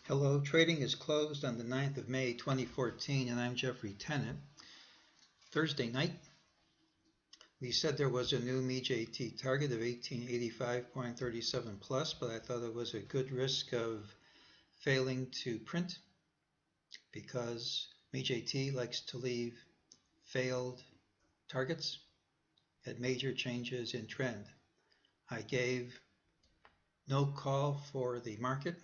Hello, trading is closed on the 9th of May 2014 and I'm Jeffrey Tennant. Thursday night, we said there was a new mejt target of 1885.37 plus, but I thought it was a good risk of failing to print because mejt likes to leave failed targets at major changes in trend. I gave no call for the market.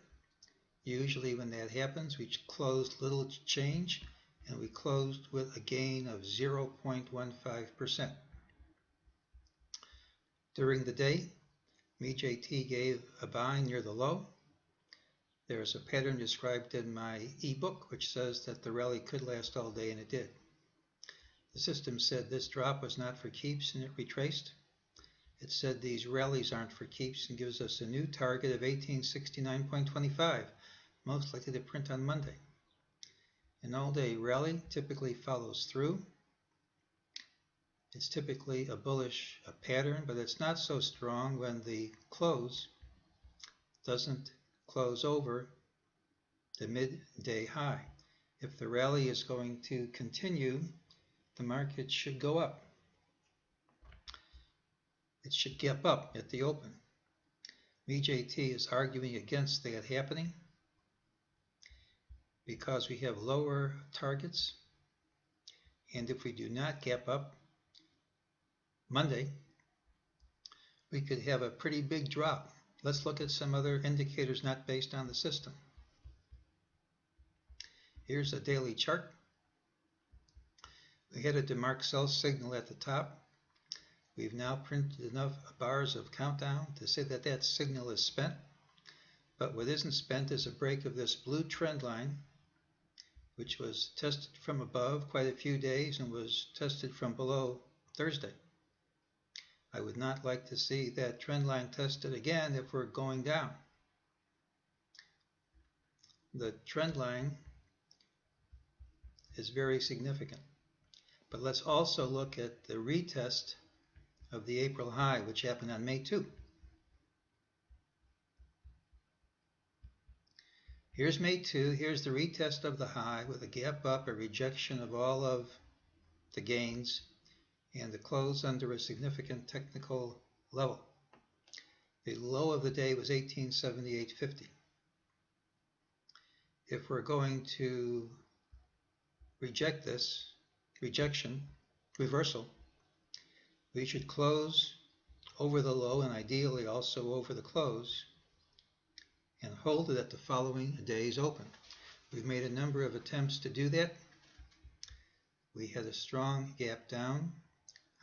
Usually when that happens, we closed little change and we closed with a gain of 0.15%. During the day, mejt gave a buy near the low. There's a pattern described in my ebook which says that the rally could last all day, and it did. The system said this drop was not for keeps and it retraced. It said these rallies aren't for keeps and gives us a new target of 1869.25. Most likely to print on Monday. An all-day rally typically follows through. It's typically a bullish pattern, but it's not so strong when the close doesn't close over the midday high. If the rally is going to continue, the market should go up. It should gap up at the open. mejt is arguing against that happening because we have lower targets, and if we do not gap up Monday, we could have a pretty big drop. Let's look at some other indicators not based on the system. Here's a daily chart. We had a DeMark sell signal at the top. We've now printed enough bars of countdown to say that that signal is spent, but what isn't spent is a break of this blue trend line, which was tested from above quite a few days and was tested from below Thursday. I would not like to see that trend line tested again if we're going down. The trend line is very significant. But let's also look at the retest of the April high, which happened on May 2. Here's May 2, here's the retest of the high with a gap up, a rejection of all of the gains, and the close under a significant technical level. The low of the day was 1878.50. If we're going to reject this reversal, we should close over the low and ideally also over the close and hold it at the following day's open. We've made a number of attempts to do that. We had a strong gap down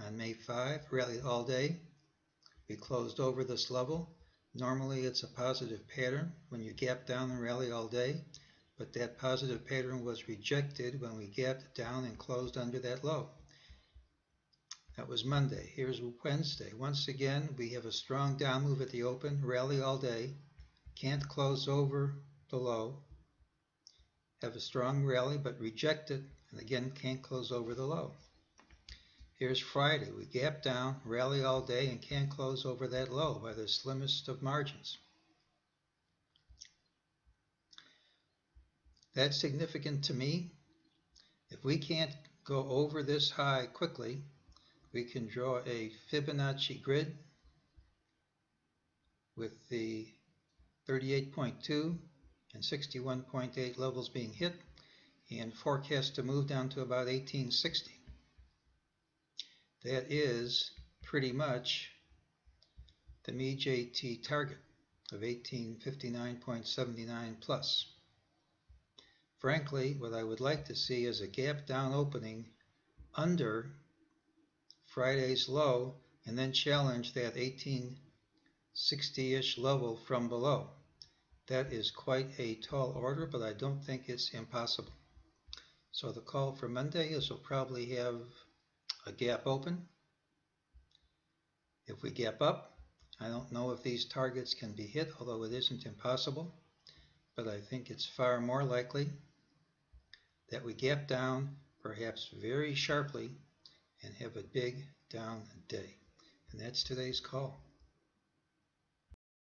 on May 5, rallied all day. We closed over this level. Normally it's a positive pattern when you gap down and rally all day, but that positive pattern was rejected when we gapped down and closed under that low. That was Monday. Here's Wednesday. Once again, we have a strong down move at the open, rally all day, can't close over the low, have a strong rally but reject it, and again can't close over the low. Here's Friday. We gap down, rally all day, and can't close over that low by the slimmest of margins. That's significant to me. If we can't go over this high quickly, we can draw a Fibonacci grid with the 38.2 and 61.8 levels being hit and forecast to move down to about 1860. That is pretty much the mejt target of 1859.79 plus. Frankly, what I would like to see is a gap down opening under Friday's low and then challenge that 1860-ish level from below. That is quite a tall order, but I don't think it's impossible. So the call for Monday is we'll probably have a gap open. If we gap up, I don't know if these targets can be hit, although it isn't impossible, but I think it's far more likely that we gap down, perhaps very sharply, and have a big down day. And that's today's call.